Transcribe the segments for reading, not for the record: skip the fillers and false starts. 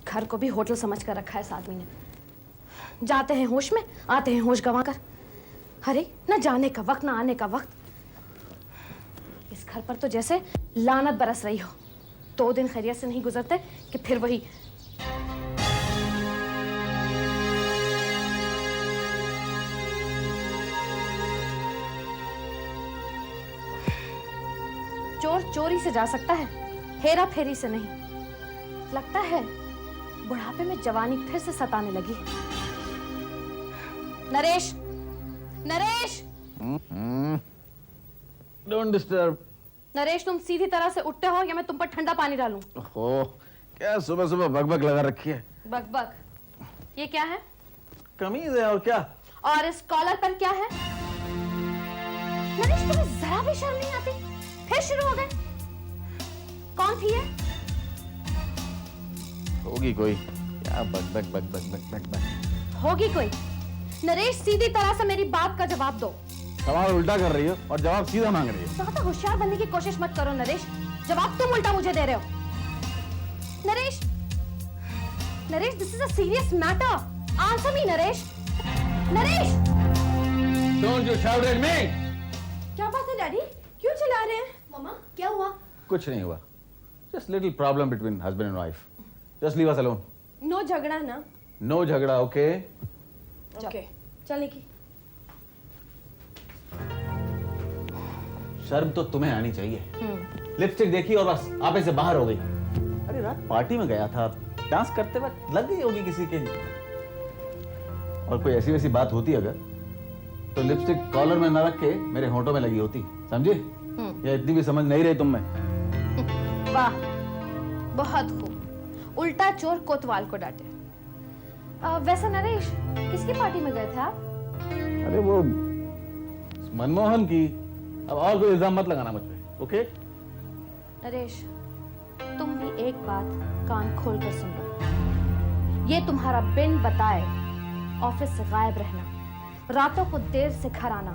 घर को भी होटल समझ कर रखा है इस आदमी ने। जाते हैं होश में, आते हैं होश गंवा कर। अरे न जाने का वक्त, न आने का वक्त। इस घर पर तो जैसे लानत बरस रही हो। 2 दिन खैरियत से नहीं गुजरते कि फिर वही। चोर चोरी से जा सकता है, हेरा फेरी से नहीं। लगता है बुढ़ापे में जवानी फिर से सताने लगी है। नरेश, नरेश! Don't disturb. नरेश, तुम सीधी तरह से उठते हो या मैं तुम पर ठंडा पानी डालूं? ओहो, क्या सुबह सुबह बकबक लगा रखी है? बकबक? ये क्या है? कमीज है और क्या? और इस कॉलर पर क्या है? नरेश, तुम्हें जरा भी शर्म नहीं आती? फिर शुरू हो गए। कौन थी ये? होगी कोई। क्या बकबक बकबक बकबक बक। होगी कोई? नरेश, सीधी तरह से मेरी बात का जवाब दो। सवाल उल्टा कर रही हो और जवाब सीधा मांग रही हो। ज्यादा होशियार बनने की कोशिश मत करो नरेश। जवाब तुम उल्टा मुझे दे रहे हो। Naresh, Naresh, this is a serious matter. Answer me Naresh. Naresh! Don't you shout at me! क्या बात है डैडी, क्यों चिल्ला रहे हैं? मम्मा, क्या हुआ? कुछ नहीं हुआ। Just little problem between husband and wife. Just leave us alone. No झगड़ा ना। No झगड़ा, okay? ओके, चल निकी। शर्म तो तुम्हें आनी चाहिए। लिपस्टिक देखी और बस आपे से बाहर हो गई। अरे रात पार्टी में गया था, डांस करते वक्त लग गई होगी किसी के। और कोई ऐसी वैसी बात होती अगर तो लिपस्टिक कॉलर में न रख के मेरे होंठों में लगी होती, समझे? या इतनी भी समझ नहीं रही तुम में? वाह, बहुत खूब। उल्टा चोर कोतवाल को डांटे। वैसे नरेश, किसकी पार्टी में गए थे आप? अरे वो मनमोहन की। अब और कोई इल्जाम मत लगाना मुझ पे, ओके? नरेश, तुम भी एक बात कान खोल कर सुन लो। ये तुम्हारा बिन बताए ऑफिस से गायब रहना, रातों को देर से घर आना,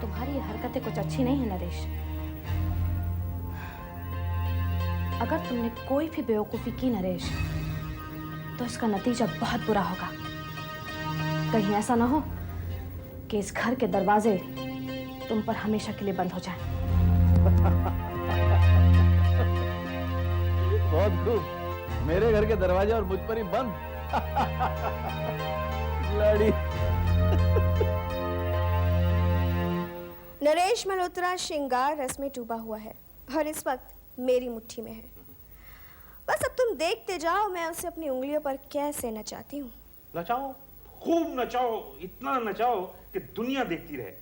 तुम्हारी ये हरकतें कुछ अच्छी नहीं है नरेश। अगर तुमने कोई भी बेवकूफी की नरेश, तो इसका नतीजा बहुत बुरा होगा। कहीं ऐसा ना हो कि इस घर के दरवाजे तुम पर हमेशा के लिए बंद हो जाएं। बहुत खूब। मेरे घर के दरवाजे और मुझ पर ही बंद। लड़ी। नरेश मल्होत्रा श्रृंगार रस में डूबा हुआ है और इस वक्त मेरी मुट्ठी में है। बस अब तुम देखते जाओ मैं उसे अपनी उंगलियों पर कैसे नचाती हूँ। नचाओ, खूब नचाओ, इतना नचाओ कि दुनिया देखती रहे।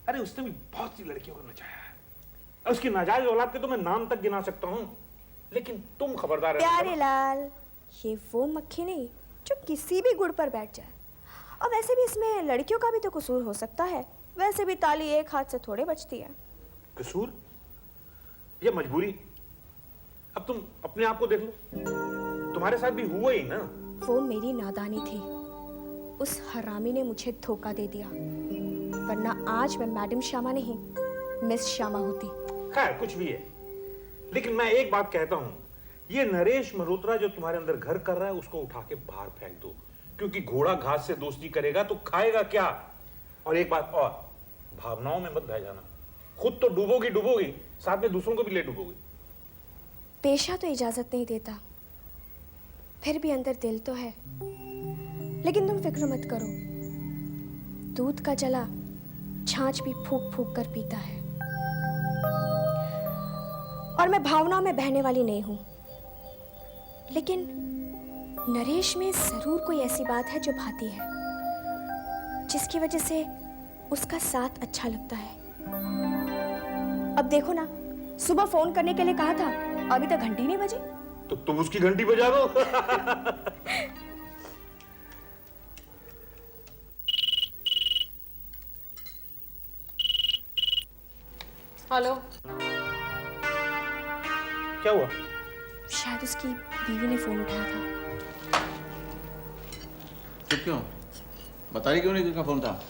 अरे उसने भी बहुत सी लड़कियों को नचाया है। उसकी नाजायज औलाद के तो मैं नाम तक गिना सकता हूँ, लेकिन तुम खबरदार रहना। प्यारे लाल, ये वो मक्खी नहीं जो किसी भी गुड़ पर बैठ जाए। और वैसे भी इसमें लड़कियों का भी तो कसूर हो सकता है। वैसे भी ताली एक हाथ से थोड़े बचती है। कसूर या मजबूरी? अब तुम अपने आप को देख लो, तुम्हारे साथ भी हुआ ही ना। वो मेरी नादानी थी। उस हरामी ने मुझे धोखा दे दिया, वरना आज मैं मैडम श्यामा नहीं, मिस श्यामा होती। खैर कुछ भी है, लेकिन मैं एक बात कहता हूं, ये नरेश मल्होत्रा जो तुम्हारे अंदर घर कर रहा है उसको उठा के बाहर फेंक दो, क्योंकि घोड़ा घास से दोस्ती करेगा तो खाएगा क्या? और एक बात और, भावनाओं में मत बह जाना। खुद तो डूबोगी डूबोगी, साथ में दूसरों को भी ले डूबोगी। पेशा तो इजाजत नहीं देता, फिर भी अंदर दिल तो है। लेकिन तुम फिक्र मत करो, दूध का जला छाछ भी फूक फूक कर पीता है। और मैं भावनाओं में बहने वाली नहीं हूं, लेकिन नरेश में जरूर कोई ऐसी बात है जो भाती है, जिसकी वजह से उसका साथ अच्छा लगता है। अब देखो ना, सुबह फोन करने के लिए कहा था, अभी तक घंटी नहीं बजी। तो तुम उसकी घंटी बजा दो। हेलो। क्या हुआ? शायद उसकी बीवी ने फोन उठाया था। तो क्यों बताई क्यों नहीं किसका फोन था?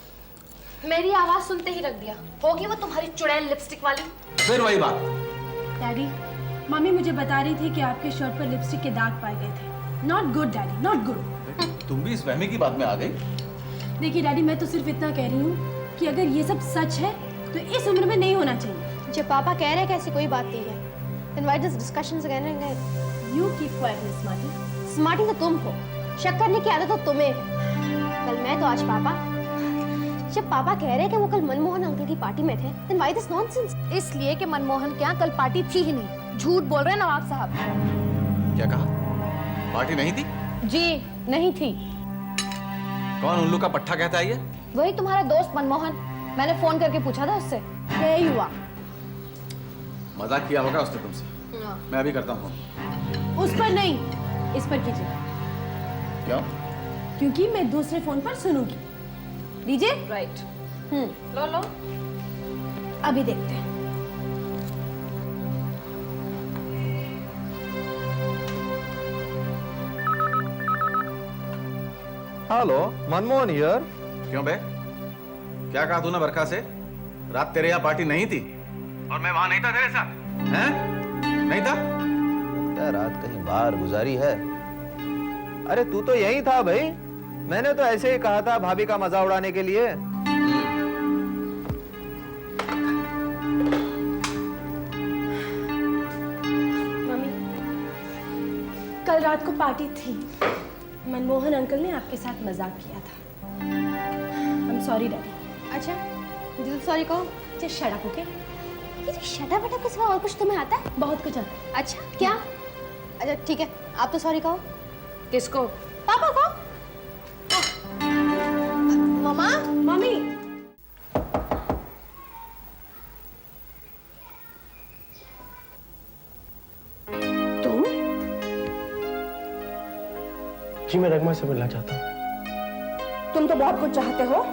मेरी आवाज सुनते ही रख दिया। होगी वो तुम्हारी चुड़ैल लिपस्टिक वाली। फिर वही बात। डैडी, मम्मी मुझे बता रही थी कि आपके शर्ट पर लिपस्टिक के दाग पाए गए थे। Not good daddy, not good. तुम भी इस वहमी की बात में आ गई। देखिए डैडी, मैं तो सिर्फ इतना कह रही हूँ कि अगर ये सब सच है तो इस उम्र में नहीं होना चाहिए। जब पापा कह रहे हैं कि ऐसी कोई बात नहीं है, then why does discussions again and again? You keep quiet, Miss Smarty. Smarty तो तुम हो, शक करने की आदत तो तुम्हें है। कल मैं तो आज पापा। जब पापा कह रहे हैं कि वो कल मनमोहन अंकल की पार्टी में थे, then why this nonsense? इसलिए कि मनमोहन के यहाँ कल पार्टी थी ही नहीं। झूठ बोल रहे हैं नवाब साहब। क्या कहा? पार्टी नहीं थी? जी नहीं थी। कौन उल्लू का पट्टा कहता है ये? वही तुम्हारा दोस्त मनमोहन। मैंने फोन करके पूछा था उससे। There you are. मजाक किया होगा उसने तुमसे। मैं अभी करता हूँ। उस पर नहीं, इस पर कीजिए। क्यों? क्योंकि मैं दूसरे फोन पर सुनूंगी। लीजिए। राइट। लो लो। अभी देखते हैं। Hello, Manmohan here. क्यों बे? क्या कहा तूने बरखा से? रात तेरे यहाँ पार्टी नहीं थी और मैं वहां नहीं था तेरे साथ, हैं? नहीं था? लगता है रात कहीं बाहर गुजारी है। अरे तू तो यही था भाई। मैंने तो ऐसे ही कहा था भाभी का मजा उड़ाने के लिए। मम्मी, कल रात को पार्टी थी। मनमोहन अंकल ने आपके साथ मजाक किया था। I'm sorry daddy. अच्छा, दिल सॉरी कहो। Just shut up, okay? ये तो शटा बटा के सिवा और कुछ तुम्हें आता है? बहुत कुछ आता है। अच्छा, क्या? अच्छा ठीक है, आप तो सॉरी कहो। किसको? पापा को। मम्मा, मम्मी, तुम? जी मैं नगमा से मिलना चाहता हूँ। तुम तो बहुत कुछ चाहते हो,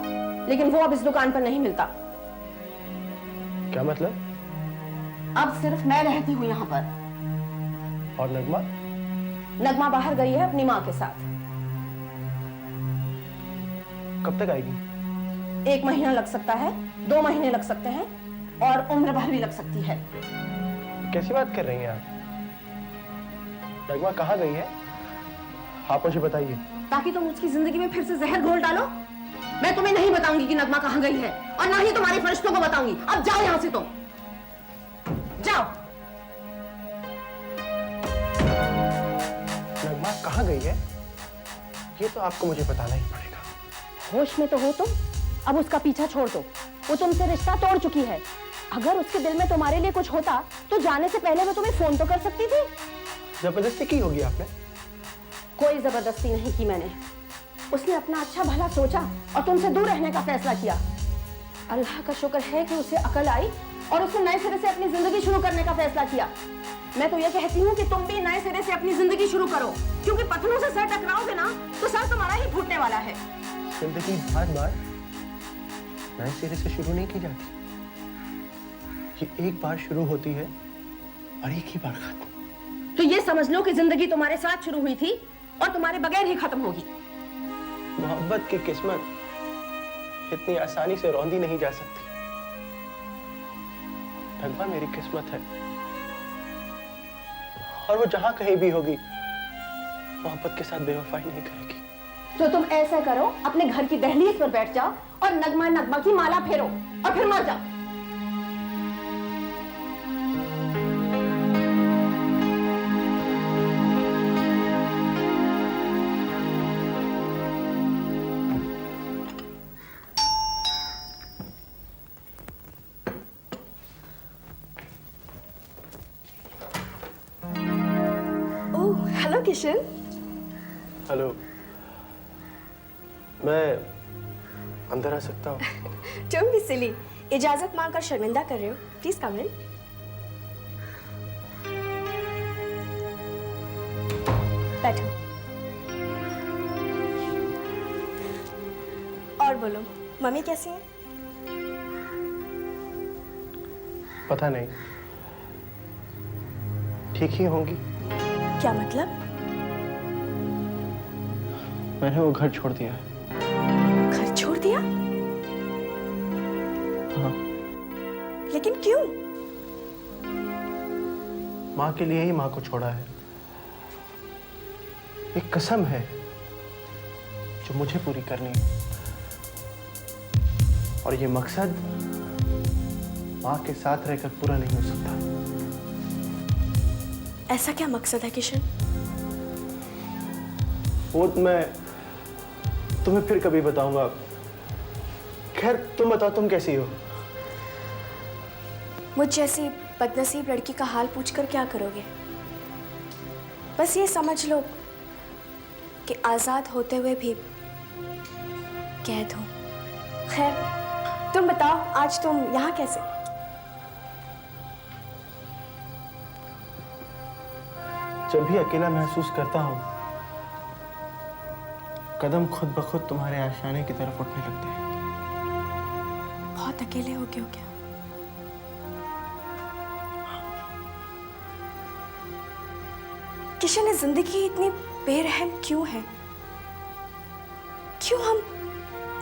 लेकिन वो अब इस दुकान पर नहीं मिलता। क्या मतलब? अब सिर्फ मैं रहती हूँ यहाँ पर। और नगमा? नगमा बाहर गई है अपनी माँ के साथ। कब तक आएगी? 1 महीना लग सकता है, 2 महीने लग सकते हैं, और उम्र भर भी लग सकती है। कैसी बात कर रही हैं आप? नगमा कहाँ गई है? आप मुझे बताइए। ताकि तुम उसकी जिंदगी में फिर से जहर घोल डालो। मैं तुम्हें नहीं बताऊंगी कि नगमा कहाँ गई है, और ना ही तुम्हारे फरिश्तों को बताऊंगी। अब जाओ यहाँ से, तुम जाओ। नगमा कहाँ गई है? ये तो आपको मुझे बताना ही पड़ेगा। होश में तो हो तुम। अब उसका पीछा छोड़ दो। वो तुमसे रिश्ता तोड़ चुकी है। अगर उसके दिल में तुम्हारे लिए कुछ होता तो जाने से पहले वो तुम्हें फोन तो कर सकती थी। जबरदस्ती की होगी आपने? कोई जबरदस्ती नहीं की मैंने। उसने अपना अच्छा भला सोचा और तुमसे दूर रहने का फैसला किया। अल्लाह का शुक्र है कि उसे अकल आई और उसने नए सिरे से अपनी जिंदगी शुरू करने का फैसला किया। मैं तो ये कहती हूँ कि तुम भी नए सिरे से अपनी जिंदगी शुरू करो, क्योंकि पत्थरों से सर टकराओगे ना तो सर तुम्हारा ही फूटने वाला है। जिंदगी बार बार नए सिरे से शुरू नहीं की जाती। ये एक बार शुरू होती है और एक ही बार खत्म। तो ये समझ लो कि जिंदगी तुम्हारे साथ शुरू हुई थी और तुम्हारे बगैर ही खत्म होगी। मोहब्बत की किस्मत इतनी आसानी से रौंदी नहीं जा सकती। नगमा मेरी किस्मत है, और वो जहां कहीं भी होगी मोहब्बत के साथ बेवफाई नहीं करेगी। तो तुम ऐसा करो, अपने घर की दहलीज पर बैठ जाओ और नगमा नगमा की माला फेरो और फिर मर जाओ। Oh hello Kishan. हेलो, मैं अंदर आ सकता हूँ? Don't be silly. इजाजत मांगकर शर्मिंदा कर रहे हो। प्लीज कम इन। बैठो और बोलो, मम्मी कैसी हैं? पता नहीं, ठीक ही होंगी। क्या मतलब? मैंने वो घर छोड़ दिया है। घर छोड़ दिया? हाँ। लेकिन क्यों? माँ के लिए ही माँ को छोड़ा है। एक कसम है जो मुझे पूरी करनी है, और ये मकसद माँ के साथ रहकर पूरा नहीं हो सकता। ऐसा क्या मकसद है किशन? वो मैं तुम्हें फिर कभी बताऊंगा। खैर तुम बताओ, तुम कैसी हो? मुझ जैसी बदनसीब लड़की का हाल पूछकर क्या करोगे? बस ये समझ लो कि आजाद होते हुए भी कैद हो। खैर तुम बताओ, आज तुम यहाँ कैसे? जब भी अकेला महसूस करता हूँ, कदम खुद ब खुद तुम्हारे आशियाने की तरफ उठने लगते हैं। बहुत अकेले हो गए हो क्या? किशन, ये जिंदगी इतनी बेरहम क्यों है? क्यों हम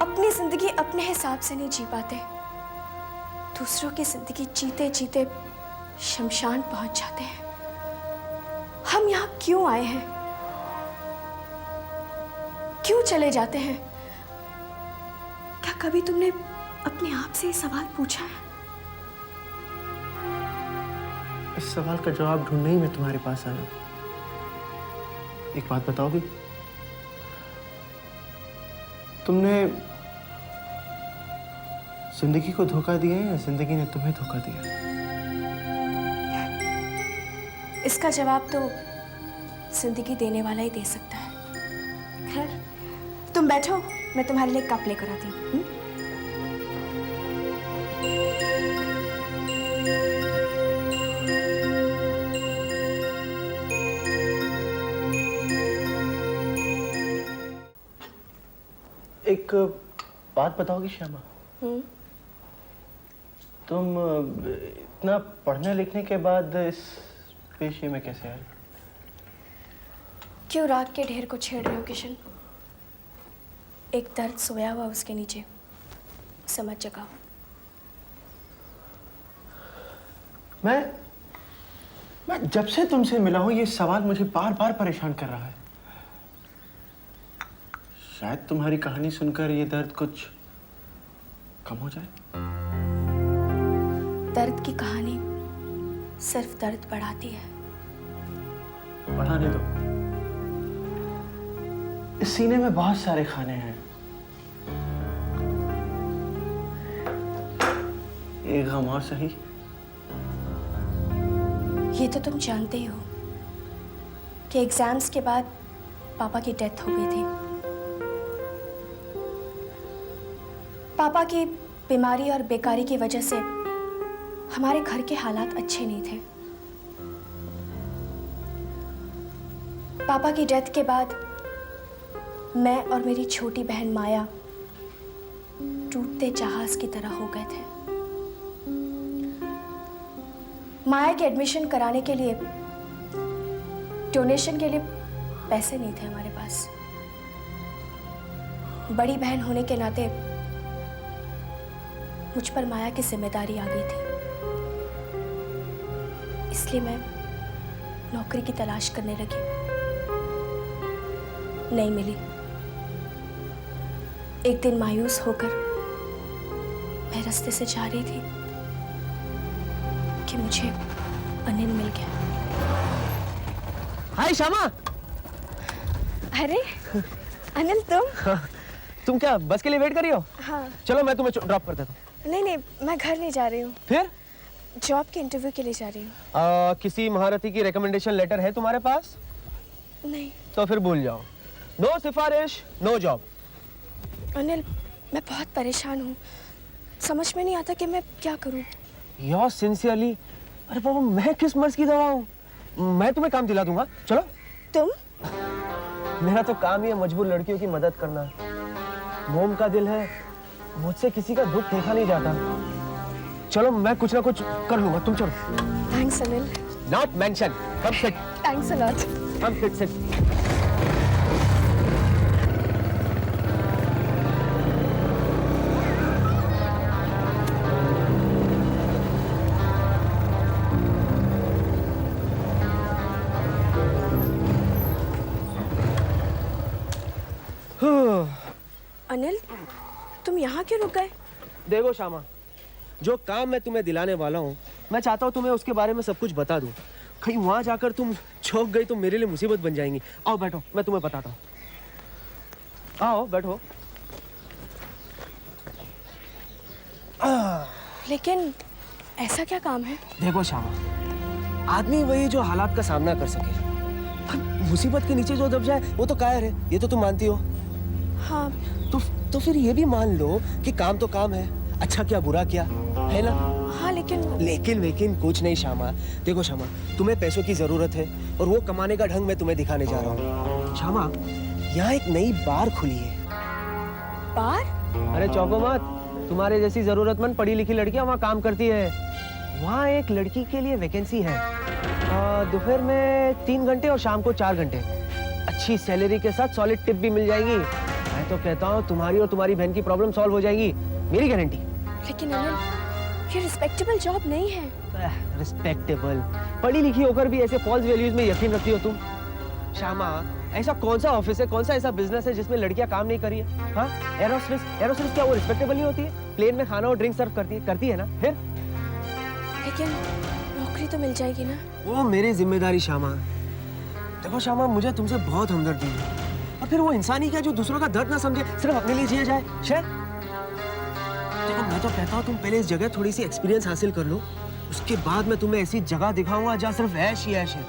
अपनी जिंदगी अपने हिसाब से नहीं जी पाते? दूसरों की जिंदगी जीते जीते शमशान पहुंच जाते हैं। हम यहाँ क्यों आए हैं? क्यों चले जाते हैं? क्या कभी तुमने अपने आप से ये सवाल पूछा है? इस सवाल का जवाब ढूंढने ही मैं तुम्हारे पास आया। एक बात बताओगी? तुमने जिंदगी को धोखा दिया है या जिंदगी ने तुम्हें धोखा दिया? इसका जवाब तो जिंदगी देने वाला ही दे सकता है। खैर तुम बैठो, मैं तुम्हारे लिए कप लेकर आती हूँ। एक बात बताओगी श्यामा? तुम इतना पढ़ने लिखने के बाद इस पेशे में कैसे आए? क्यों राग के ढेर को छेड़ रहे हो किशन? एक दर्द सोया हुआ उसके नीचे, समझ जगाओ। मैं जब से तुमसे मिला हूं, ये सवाल मुझे बार बार परेशान कर रहा है। शायद तुम्हारी कहानी सुनकर ये दर्द कुछ कम हो जाए। दर्द की कहानी सिर्फ दर्द बढ़ाती है। बढ़ाने दो। इस सीने में बहुत सारे खाने हैं। एक गम और सही। ये तो तुम जानते ही हो कि एग्जाम्स के बाद पापा की डेथ हो गई थी। पापा की बीमारी और बेकारी की वजह से हमारे घर के हालात अच्छे नहीं थे। पापा की डेथ के बाद मैं और मेरी छोटी बहन माया टूटते जहाज की तरह हो गए थे। माया के एडमिशन कराने के लिए, डोनेशन के लिए पैसे नहीं थे हमारे पास। बड़ी बहन होने के नाते मुझ पर माया की जिम्मेदारी आ गई थी। इसलिए मैं नौकरी की तलाश करने लगी। नहीं मिली। एक दिन मायूस होकर मैं रास्ते से जा रही थी कि मुझे अनिल मिल गया। हाय श्यामा। अरे अनिल, तुम? तुम क्या बस के लिए वेट कर रही हो? हाँ। चलो मैं तुम्हें ड्रॉप कर देता हूँ। नहीं, मैं घर नहीं जा रही हूँ। फिर? जॉब के इंटरव्यू के लिए जा रही हूँ। किसी महारथी की रिकमेंडेशन लेटर है तुम्हारे पास? नहीं। तो फिर भूल जाओ। नो सिफारिश, नो जॉब। अनिल, मैं बहुत परेशान हूँ। समझ में नहीं आता कि मैं क्या करूँ। Your sincerely. अरे बाबा, मैं किस मर्ज की दवा हूँ? मैं तुम्हें काम दिला दूंगा। चलो। तुम? मेरा तो काम ही है मजबूर लड़कियों की मदद करना। मोम का दिल है, मुझसे किसी का दुख देखा नहीं जाता। चलो, मैं कुछ ना कुछ कर लूंगा, तुम चलो। Thanks Anil. Not mention. Come sit. Thanks a lot. Come sit. Anil, तुम यहाँ क्यों रुक गए? देखो श्यामा, जो काम मैं तुम्हें दिलाने वाला हूँ, मैं चाहता हूँ तुम्हें उसके बारे में सब कुछ बता दूँ। कहीं वहाँ जाकर तुम चौंक गई तो मेरे लिए मुसीबत बन जाएंगी। आओ बैठो, मैं तुम्हें बताता हूँ। आओ बैठो। लेकिन ऐसा क्या काम है? देखो श्यामा, आदमी वही जो हालात का सामना कर सके। अब मुसीबत के नीचे जो दब जाए वो तो कायर है, ये तो तुम मानती हो। हाँ, तो फिर ये भी मान लो कि काम तो काम है, अच्छा क्या बुरा क्या, है ना? हाँ, लेकिन कुछ नहीं श्यामा। देखो श्यामा, तुम्हें पैसों की जरूरत है और वो कमाने का ढंग मैं तुम्हें दिखाने जा रहा हूँ। श्यामा, यहाँ एक नई बार खुली है। बार? अरे चौको मत, तुम्हारे जैसी जरूरतमंद पढ़ी लिखी लड़कियां वहाँ काम करती है। वहाँ एक लड़की के लिए वैकेंसी है, दोपहर में 3 घंटे और शाम को 4 घंटे। अच्छी सैलरी के साथ सॉलिड टिप भी मिल जाएगी। मैं तो कहता हूँ तुम्हारी और तुम्हारी बहन की प्रॉब्लम सॉल्व हो जाएगी, मेरी गारंटी। लेकिन अनिल, ये रिस्पेक्टेबल जॉब नहीं है। रिस्पेक्टेबल? पढ़ी लिखी होकर भी ऐसे फॉल्स वैल्यूज में यकीन रखती हो तुम? श्यामा, ऐसा कौन सा ऑफिस है, कौन सा ऐसा बिजनेस है जिसमें लड़कियां काम नहीं कर रही है? हाँ, एरोस्पेस क्या वो रिस्पेक्टेबल नहीं होती है? प्लेन में खाना और ड्रिंक सर्व करती है ना? फिर लेकिन नौकरी तो मिल जाएगी ना? वो मेरी जिम्मेदारी श्यामा। देखो श्यामा, मुझे तुमसे बहुत हमदर्दी है, और फिर वो इंसान ही क्या जो दूसरों का दर्द ना समझे, सिर्फ अपने लिए जिया जाए। शेर, देखो मैं तो कहता हूँ तुम पहले इस जगह थोड़ी सी एक्सपीरियंस हासिल कर लो, उसके बाद मैं तुम्हें ऐसी जगह दिखाऊंगा जहाँ सिर्फ ऐश ही ऐश है।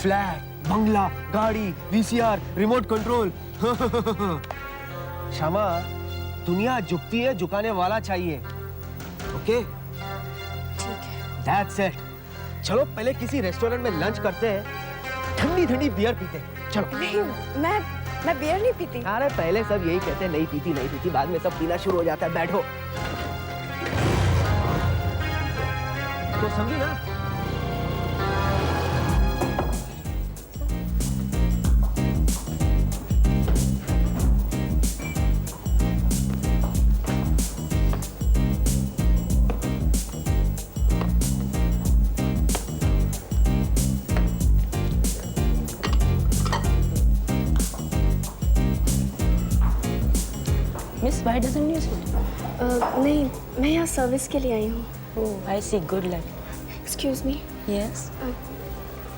फ्लैट, बंगला, गाड़ी, VCR, रिमोट कंट्रोल। श्यामा, दुनिया झुकती है, झुकाने वाला चाहिए। ओके? ठीक है। That's it. चलो पहले किसी रेस्टोरेंट में लंच करते हैं, ठंडी ठंडी बियर पीते हैं। चलो। नहीं, मैं बियर नहीं पीती। अरे पहले सब यही कहते हैं, नहीं पीती, बाद में सब पीना शुरू हो जाता है। बैठो। तो समझी ना? Miss, why doesn't you sit? नहीं, मैं यहाँ सर्विस के लिए आई हूँ। Oh, I see. Good luck. Excuse me, Yes.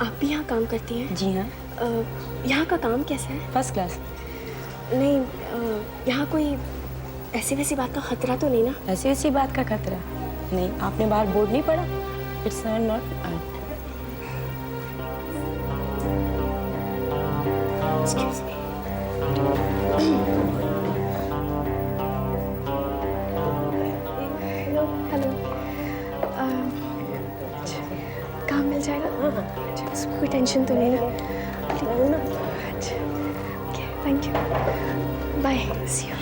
आप भी यहाँ काम करती हैं? जी हाँ, यहाँ का काम कैसा है? First class. नहीं, यहाँ कोई ऐसी वैसी बात का खतरा तो नहीं ना? ऐसी ऐसी बात का खतरा नहीं। आपने बाहर बोर्ड नहीं पढ़ा? It's not art. Excuse me. Hello. काम मिल जाएगा? अच्छा, उसमें कोई टेंशन तो नहीं ना? अच्छा, okay, thank you, bye, see you.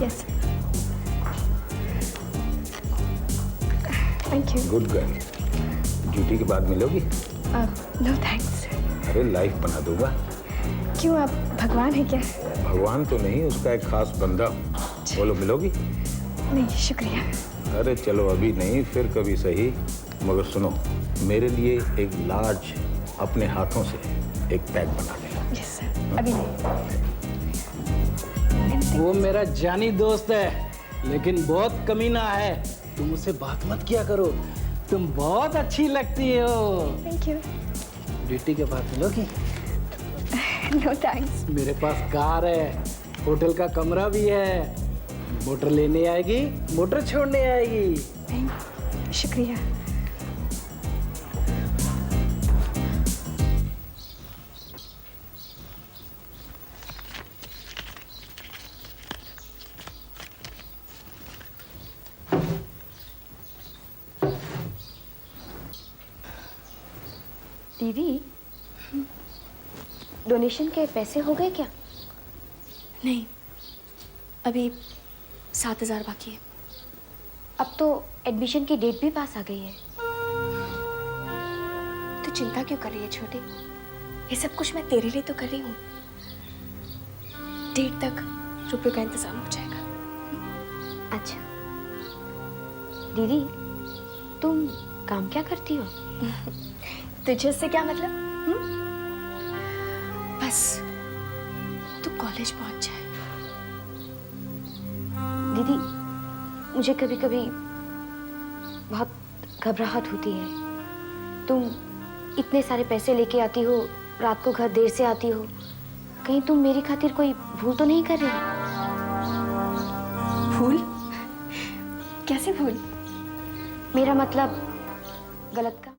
Yes, thank you. Good girl. Duty के बाद मिलोगी? No thanks. अरे लाइफ बना दूंगा। क्यों, आप भगवान हैं क्या? भगवान तो नहीं, उसका एक खास बंदा। बोलो, मिलोगी? नहीं, शुक्रिया। अरे चलो, अभी नहीं, फिर कभी सही। मगर सुनो, मेरे लिए एक लार्ज अपने हाथों से एक पैक बना देना। यस सर, अभी नहीं। वो मेरा जानी दोस्त है, लेकिन बहुत कमीना है। तुम उससे बात मत किया करो। तुम बहुत अच्छी लगती हो। Thank you. ड्यूटी के बाद मिलोगी? No thanks. मेरे पास कार है, होटल का कमरा भी है। मोटर लेने आएगी, मोटर छोड़ने आएगी। शुक्रिया। दीदी, डोनेशन के पैसे हो गए क्या? नहीं, अभी 7,000 बाकी है। अब तो एडमिशन की डेट भी पास आ गई है। तो चिंता क्यों कर रही है छोटी? ये सब कुछ मैं तेरे लिए तो कर रही हूँ। डेट तक रुपये का इंतजाम हो जाएगा। अच्छा दीदी, तुम काम क्या करती हो? तुझे उससे क्या मतलब? बस तू कॉलेज पहुंच जाए। दीदी, मुझे कभी कभी बहुत घबराहट होती है। तुम इतने सारे पैसे लेके आती हो, रात को घर देर से आती हो, कहीं तुम मेरी खातिर कोई भूल तो नहीं कर रही? भूल? कैसे भूल? मेरा मतलब गलत का।